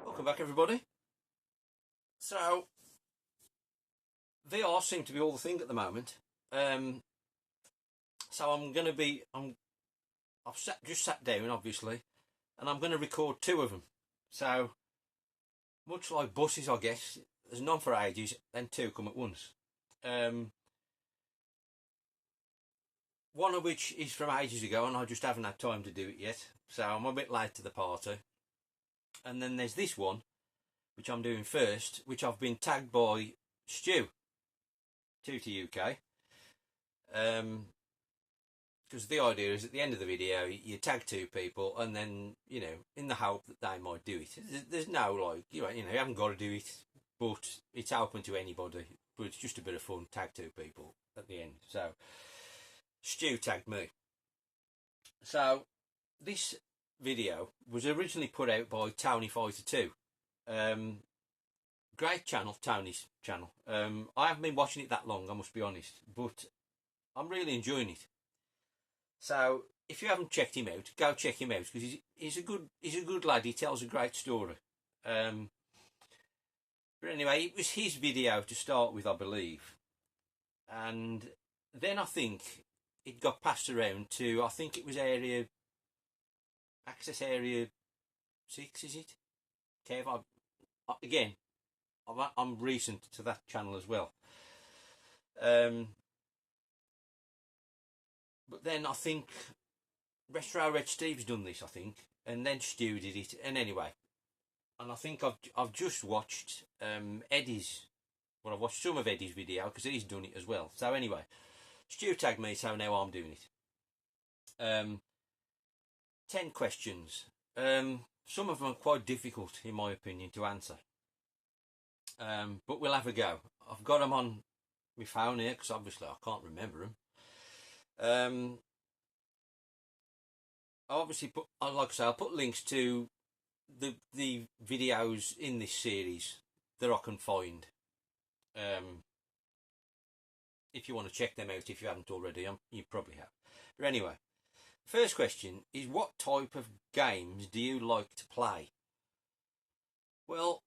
Welcome back, everybody. So VR seems to be all the thing at the moment. So I've just sat down, obviously, and I'm going to record two of them. So much like buses, I guess, there's none for ages, then two come at once. One of which is from ages ago, and I just haven't had time to do it yet, so I'm a bit late to the party. And then there's this one, which I'm doing first, which I've been tagged by Stu, TootyUK. Because the idea is at the end of the video you tag two people, and then, you know, in the hope that they might do it. There's no, like, you haven't got to do it, but it's open to anybody. But it's just a bit of fun. Tag two people at the end. So Stu tagged me. So this video was originally put out by Tony Fighter 2. Great channel, Tony's channel. I haven't been watching it that long, I must be honest, but I'm really enjoying it. So if you haven't checked him out, go check him out, because he's a good lad. He tells a great story. But anyway, it was his video to start with, I believe, and then I think it got passed around to, I think it was access area 6, is it? Kev, again, I'm recent to that channel as well. But then I think Retro Red Steve's done this, I think, and then Stu did it. And anyway, and I think I've just watched Eddie's. Well, I've watched some of Eddie's video because he's done it as well. So anyway, Stu tagged me, so now I'm doing it. 10 questions. Some of them are quite difficult, in my opinion, to answer. But we'll have a go. I've got them on my phone here because obviously I can't remember them. I obviously put, like I say, I'll put links to the videos in this series that I can find. If you want to check them out, if you haven't already, you probably have. But anyway, first question is, what type of games do you like to play? Well,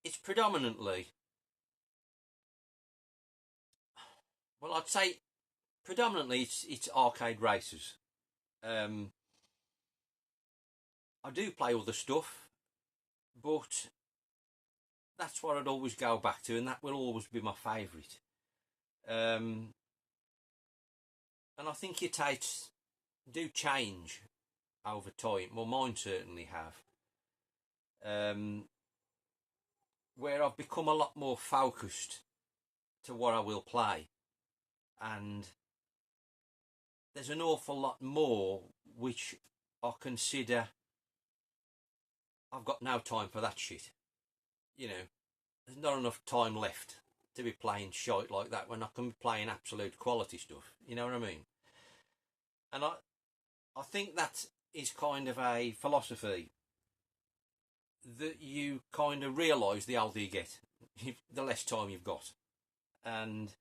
it's predominantly, well, I'd say predominantly it's arcade races. I do play other stuff, but that's what I'd always go back to, and that will always be my favourite. And I think your tastes do change over time. Well, mine certainly have. Where I've become a lot more focused to what I will play, and there's an awful lot more which I consider I've got no time for that shit. You know, there's not enough time left to be playing shite like that when I can be playing absolute quality stuff. You know what I mean? And I think that is kind of a philosophy that you kind of realise the older you get, the less time you've got. And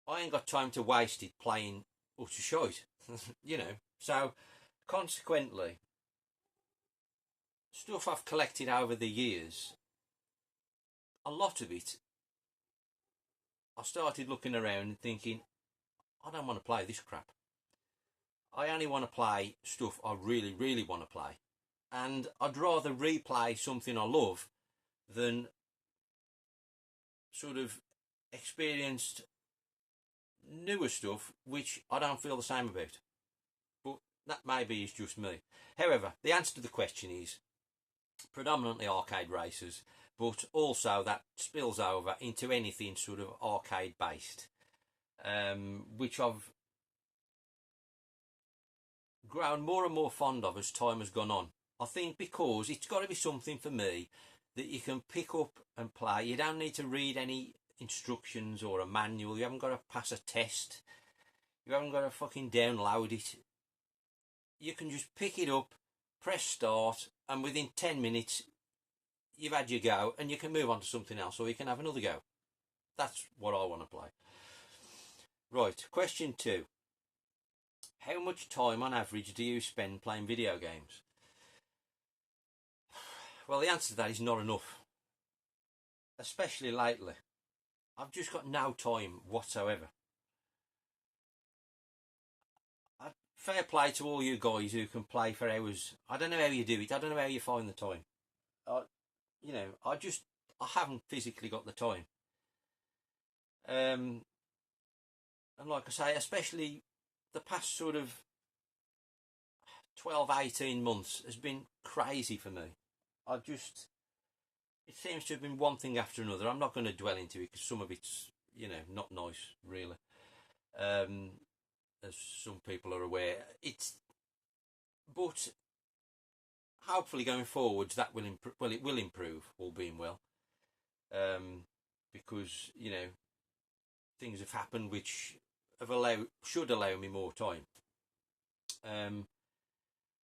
I ain't got time to waste it playing utter shite, you know. So, consequently, stuff I've collected over the years, a lot of it, I started looking around and thinking, I don't want to play this crap. I only want to play stuff I really, really want to play. And I'd rather replay something I love than sort of experienced newer stuff which I don't feel the same about. But that maybe is just me. However, the answer to the question is predominantly arcade races, but also that spills over into anything sort of arcade based, which I've grown more and more fond of as time has gone on. I think because it's got to be something for me that you can pick up and play. You don't need to read any instructions or a manual. You haven't got to pass a test. You haven't got to fucking download it. You can just pick it up, press start, and within 10 minutes you've had your go, and you can move on to something else, or you can have another go. That's what I want to play. Right, question 2. How much time on average do you spend playing video games? Well, the answer to that is not enough. Especially lately. I've just got no time whatsoever. Fair play to all you guys who can play for hours. I don't know how you do it. I don't know how you find the time. I haven't physically got the time. And like I say, especially the past sort of 12, 18 months has been crazy for me. It seems to have been one thing after another. I'm not going to dwell into it because some of it's, not nice, really. As some people are aware, but hopefully going forwards that will improve. Well, it will improve, all being well, because things have happened which should allow me more time.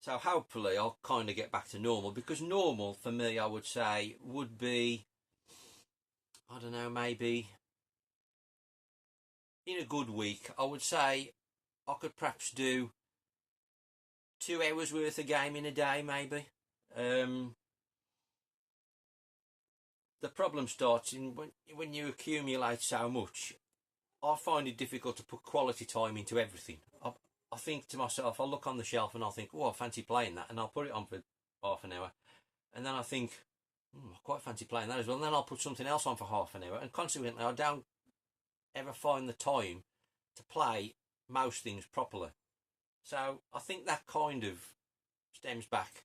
So hopefully I'll kind of get back to normal, because normal for me, I would say, would be, I don't know, maybe in a good week, I would say I could perhaps do 2 hours worth of game in a day, maybe. The problem starts when you accumulate so much. I find it difficult to put quality time into everything. I think to myself, I'll look on the shelf and I'll think, oh, I fancy playing that, and I'll put it on for half an hour, and then I think, I quite fancy playing that as well, and then I'll put something else on for half an hour, and consequently I don't ever find the time to play most things properly. So I think that kind of stems back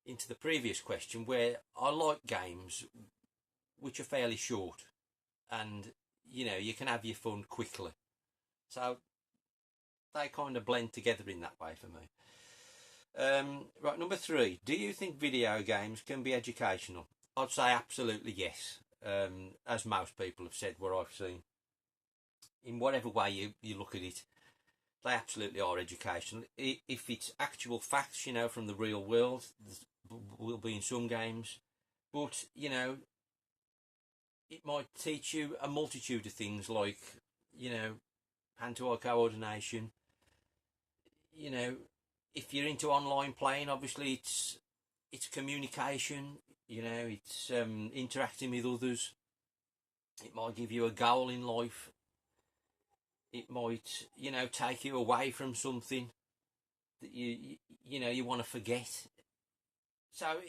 into the previous question, where I like games which are fairly short, and you can have your fun quickly. So they kind of blend together in that way for me. Right, number 3. Do you think video games can be educational? I'd say absolutely yes. As most people have said, what I've seen, in whatever way you look at it, they absolutely are educational. If it's actual facts, from the real world, will be in some games, but it might teach you a multitude of things, like hand-to-eye coordination. If you're into online playing, obviously it's communication. It's interacting with others. It might give you a goal in life. It might take you away from something that you want to forget. So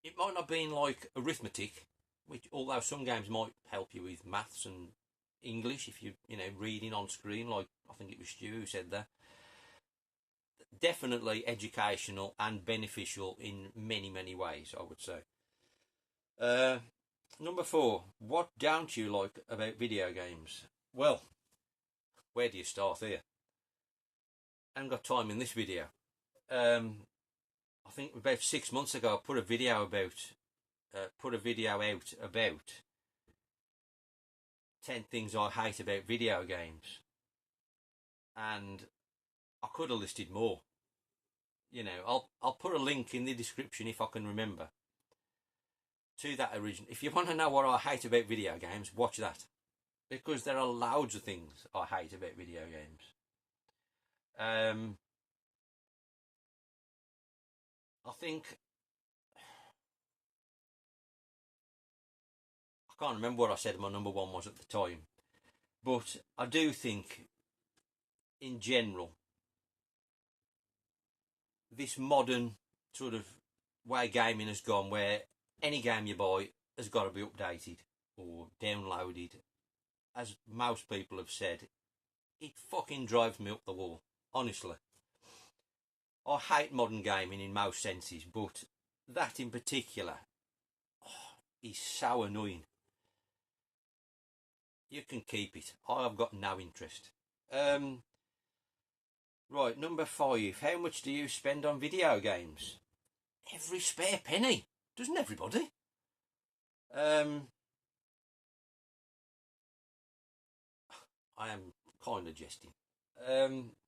it might not be in like arithmetic, which, although some games might help you with maths and English if you reading on screen, like I think it was Stu who said that. Definitely educational and beneficial in many, many ways, I would say. Number 4. What don't you like about video games? Well, where do you start here? I haven't got time in this video. I think about 6 months ago I put a video out about 10 things I hate about video games, and I could have listed more. I'll put a link in the description if I can remember to that original. If you want to know what I hate about video games, watch that, because there are loads of things I hate about video games. I think I can't remember what I said my number 1 was at the time, but I do think in general this modern sort of way gaming has gone, where any game you buy has got to be updated or downloaded. As most people have said, it fucking drives me up the wall, honestly. I hate modern gaming in most senses, but that in particular is so annoying. You can keep it. I've got no interest. Right, number 5. How much do you spend on video games? Every spare penny. Doesn't everybody? I am kind of jesting.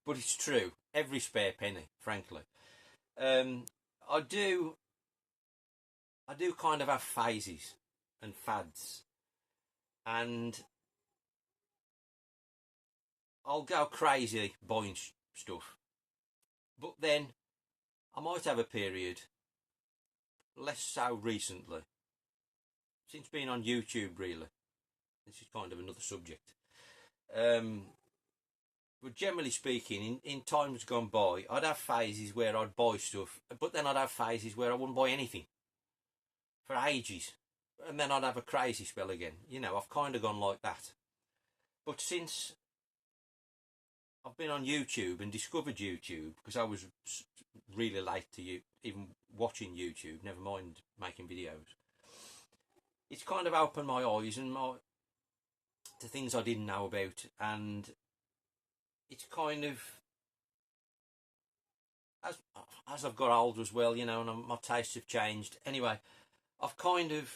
But it's true. Every spare penny, frankly. I do kind of have phases and fads. And I'll go crazy buying stuff, but then I might have a period, less so recently, since being on YouTube really. This is kind of another subject. But generally speaking, in times gone by, I'd have phases where I'd buy stuff, but then I'd have phases where I wouldn't buy anything for ages. And then I'd have a crazy spell again. You know, I've kind of gone like that. But since I've been on YouTube and discovered YouTube, because I was really late to you, even watching YouTube, never mind making videos, it's kind of opened my eyes and to things I didn't know about, and it's kind of, as I've got older as well, you know, and my tastes have changed. Anyway, I've kind of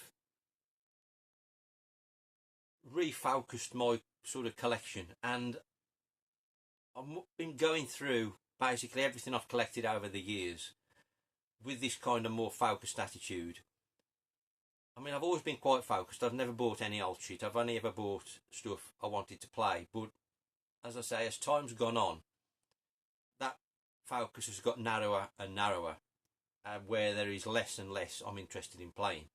refocused my sort of collection, and I've been going through basically everything I've collected over the years with this kind of more focused attitude. I mean, I've always been quite focused. I've never bought any old shit. I've only ever bought stuff I wanted to play. But as I say, as time's gone on, that focus has got narrower and narrower, where there is less and less I'm interested in playing.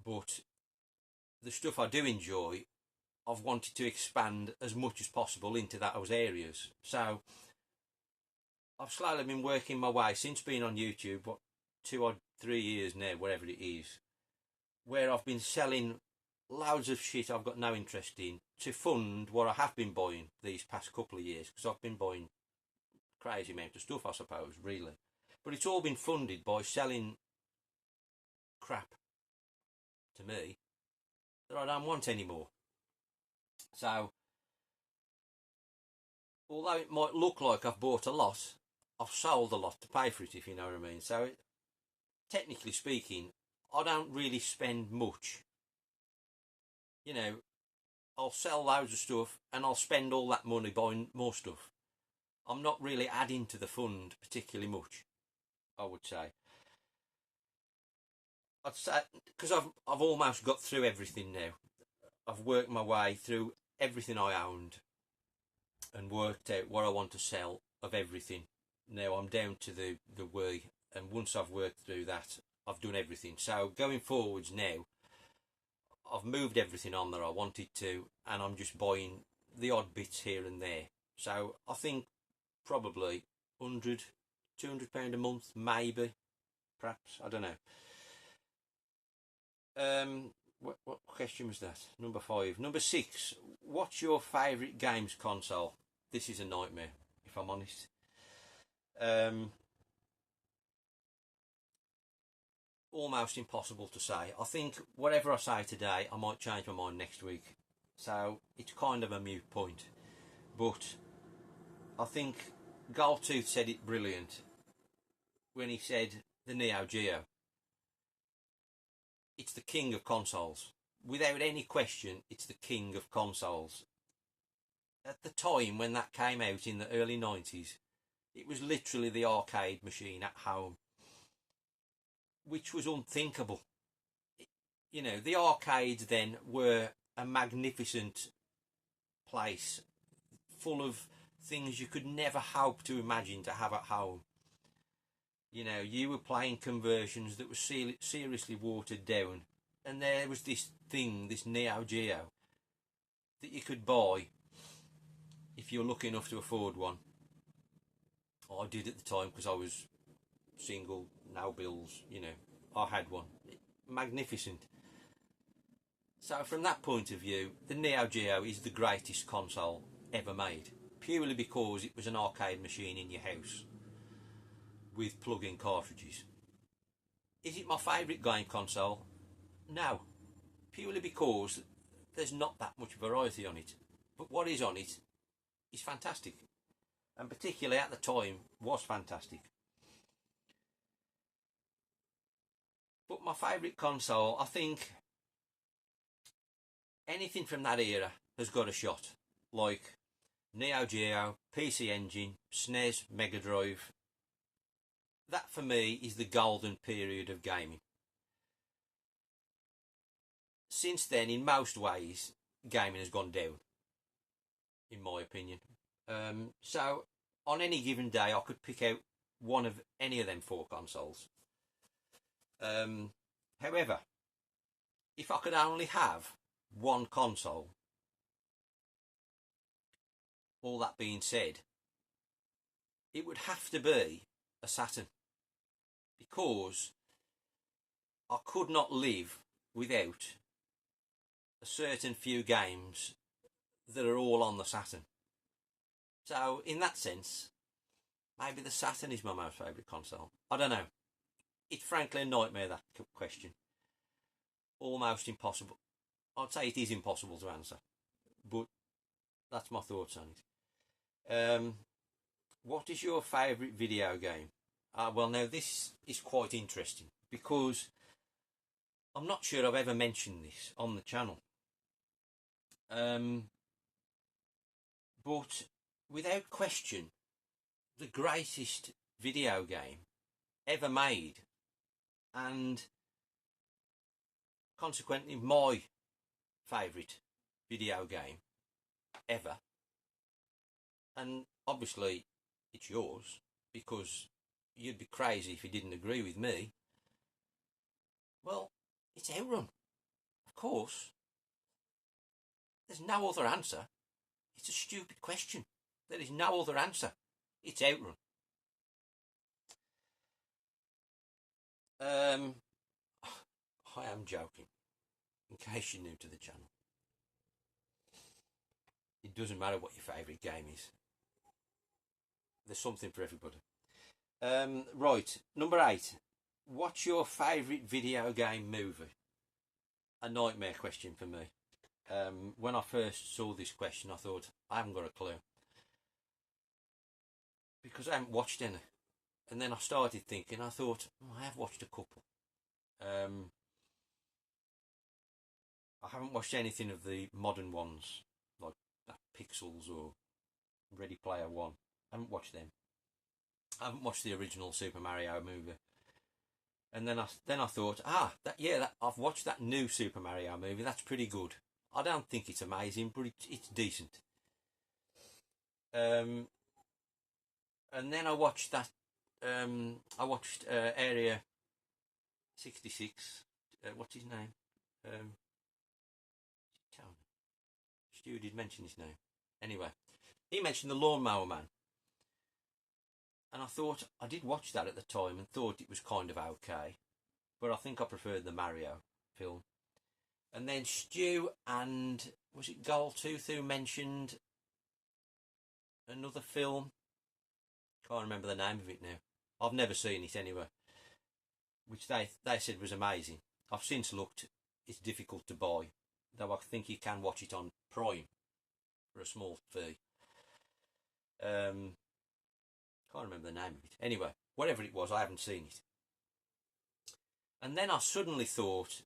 But the stuff I do enjoy, I've wanted to expand as much as possible into those areas. So I've slowly been working my way since being on YouTube, 2 or 3 years now, whatever it is, where I've been selling loads of shit I've got no interest in to fund what I have been buying these past couple of years, because I've been buying crazy amount of stuff, I suppose, really. But it's all been funded by selling crap to me that I don't want anymore. So although it might look like I've bought a lot, I've sold a lot to pay for it, if you know what I mean. So technically speaking, I don't really spend much. You know, I'll sell loads of stuff and I'll spend all that money buying more stuff. I'm not really adding to the fund particularly much, I would say. I'd say because I've almost got through everything now. I've worked my way through everything I owned and worked out what I want to sell of everything. Now I'm down to the Wii, and once I've worked through that, I've done everything. So going forwards now, I've moved everything on that I wanted to, and I'm just buying the odd bits here and there. So I think probably £100, £200 a month, maybe, perhaps, I don't know. What question was that? Number 5. Number 6. What's your favourite games console? This is a nightmare, if I'm honest. Almost impossible to say. I think whatever I say today, I might change my mind next week. So it's kind of a moot point. But I think Goldtooth said it brilliant when he said the Neo Geo. It's the king of consoles. Without any question, it's the king of consoles. At the time when that came out in the early 90s, it was literally the arcade machine at home, which was unthinkable. You know, the arcades then were a magnificent place full of things you could never hope to imagine to have at home. You know, you were playing conversions that were seriously watered down, and there was this thing, this Neo Geo, that you could buy if you're lucky enough to afford one. I did at the time because I was single, no bills, you know, I had one. Magnificent. So from that point of view, the Neo Geo is the greatest console ever made, purely because it was an arcade machine in your house with plug-in cartridges. Is it my favourite game console? No, purely because there's not that much variety on it. But what is on it is fantastic, and particularly at the time was fantastic. But my favourite console, I think anything from that era has got a shot, like Neo Geo, PC Engine, SNES, Mega Drive. That for me is the golden period of gaming. Since then, in most ways, gaming has gone down. in my opinion. So on any given day, I could pick out one of any of them 4 consoles. However, if I could only have one console, all that being said, it would have to be a Saturn, because I could not live without a certain few games that are all on the Saturn. So in that sense, maybe the Saturn is my most favourite console. I don't know. It's frankly a nightmare, that question. Almost impossible. I'd say it is impossible to answer, but that's my thoughts on it. What is your favourite video game? Well, now this is quite interesting, because I'm not sure I've ever mentioned this on the channel. But without question, the greatest video game ever made, and consequently my favourite video game ever, and obviously it's yours, because you'd be crazy if you didn't agree with me. Well, it's Outrun, of course. There's no other answer. It's a stupid question. There is no other answer. It's Outrun. I am joking, in case you're new to the channel. It doesn't matter what your favourite game is. There's something for everybody. Right, number 8. What's your favourite video game movie? A nightmare question for me. When I first saw this question, I thought, I haven't got a clue, because I haven't watched any. And then I started thinking, I thought, I have watched a couple. I haven't watched anything of the modern ones, like Pixels or Ready Player One. I haven't watched them. I haven't watched the original Super Mario movie. And then I thought, I've watched that new Super Mario movie. That's pretty good. I don't think it's amazing, but it's decent. And then I watched that. I watched Area 66. What's his name? Stu did mention his name. Anyway, he mentioned the Lawnmower Man. And I thought, I did watch that at the time and thought it was kind of okay, but I think I preferred the Mario film. And then Stu and, was it Goldtooth, who mentioned another film? Can't remember the name of it now. I've never seen it anyway, which they said was amazing. I've since looked. It's difficult to buy, though I think you can watch it on Prime for a small fee. Can't remember the name of it. Anyway, whatever it was, I haven't seen it. And then I suddenly thought,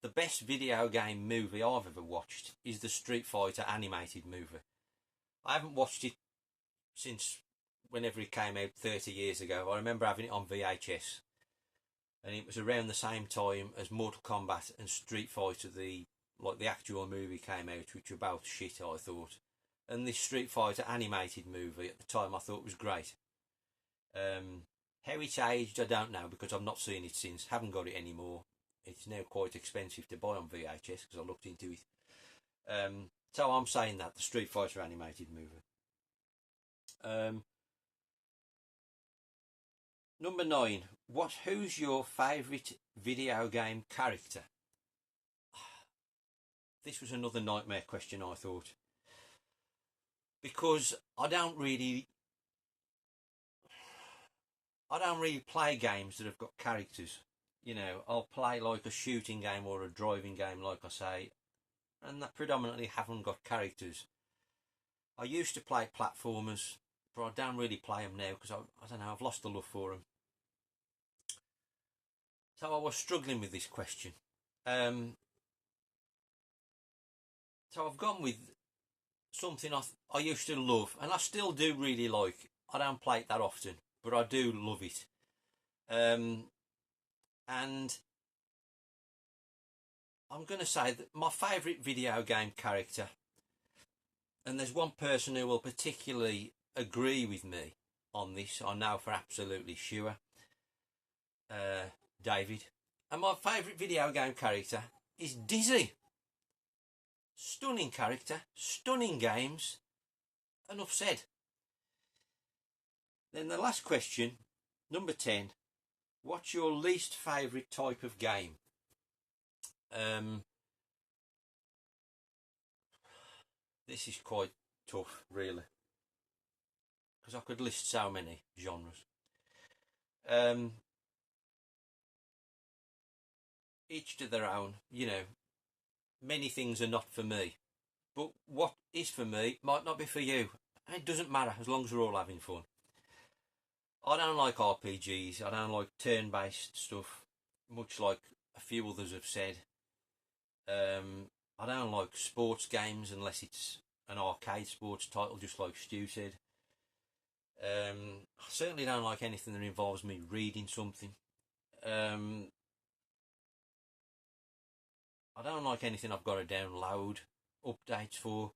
the best video game movie I've ever watched is the Street Fighter animated movie. I haven't watched it since whenever it came out 30 years ago. I remember having it on VHS, and it was around the same time as Mortal Kombat and Street Fighter, the actual movie came out, which were both shit, I thought. And this Street Fighter animated movie at the time I thought was great. How it's aged, I don't know, because I've not seen it since. Haven't got it anymore. It's now quite expensive to buy on VHS because I looked into it. So I'm saying that, the Street Fighter animated movie. Number 9. Who's your favourite video game character? This was another nightmare question, I thought, because I don't really play games that have got characters. You know, I'll play like a shooting game or a driving game, like I say, and that predominantly haven't got characters. I used to play platformers, but I don't really play them now because I don't know, I've lost the love for them. So I was struggling with this question. So I've gone with something I used to love, and I still do really like. I don't play it that often, but I do love it. And I'm going to say that my favourite video game character, and there's one person who will particularly agree with me on this, I know for absolutely sure, David. And my favourite video game character is Dizzy. Stunning character, stunning games, enough said. Then the last question, number 10, what's your least favourite type of game? This is quite tough, really, because I could list so many genres. Each to their own, you know. Many things are not for me, but what is for me might not be for you. It doesn't matter as long as we're all having fun. I don't like RPGs. I don't like turn-based stuff, much like a few others have said. I don't like sports games unless it's an arcade sports title, just like Stu said. I certainly don't like anything that involves me reading something. I don't like anything I've got to download updates for.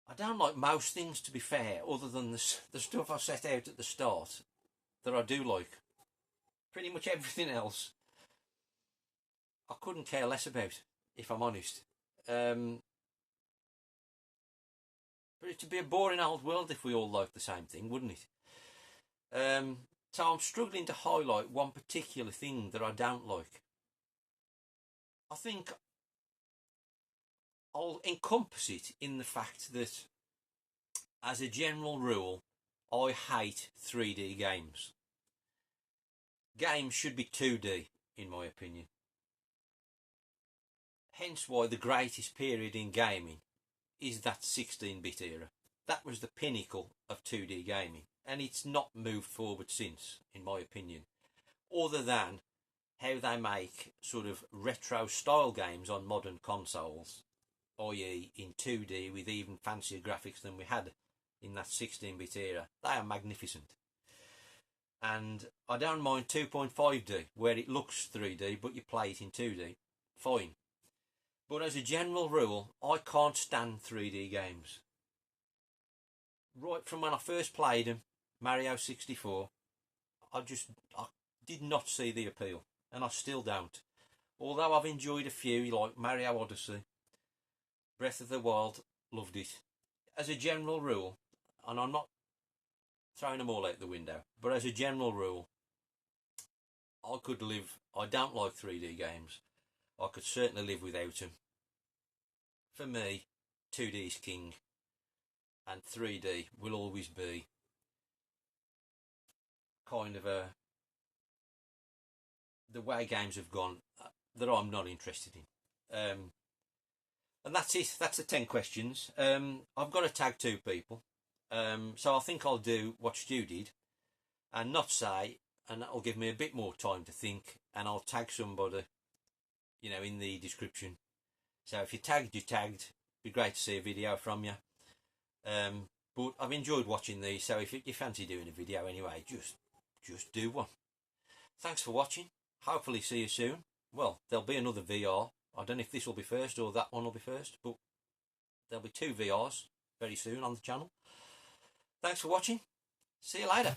I don't like most things, to be fair, other than the stuff I set out at the start that I do like. Pretty much everything else I couldn't care less about, if I'm honest. But it'd be a boring old world if we all liked the same thing, wouldn't it? So I'm struggling to highlight one particular thing that I don't like. I think I'll encompass it in the fact that, as a general rule, I hate 3D games. Games should be 2D, in my opinion. Hence why the greatest period in gaming is that 16-bit era. That was the pinnacle of 2D gaming, and it's not moved forward since, in my opinion, other than how they make sort of retro style games on modern consoles, i.e. in 2D with even fancier graphics than we had in that 16-bit era. They are magnificent. And I don't mind 2.5D, where it looks 3D but you play it in 2D. Fine. But as a general rule, I can't stand 3D games. Right from when I first played them, Mario 64, I did not see the appeal, and I still don't. Although I've enjoyed a few, like Mario Odyssey, Breath of the Wild, loved it. As a general rule, and I'm not throwing them all out the window, but as a general rule, I don't like 3D games. I could certainly live without them. For me, 2D is king, and 3D will always be kind of the way games have gone that I'm not interested in. And that's it. That's the 10 questions. I've got to tag 2 people. So I think I'll do what Stu did and not say, and that'll give me a bit more time to think, and I'll tag somebody, you know, in the description. So if you're tagged. It'd be great to see a video from you. But I've enjoyed watching these, so if you fancy doing a video anyway, just do one. Thanks for watching. Hopefully see you soon. Well, there'll be another VR. I don't know if this will be first or that one will be first, but there'll be 2 VRs very soon on the channel. Thanks for watching. See you later.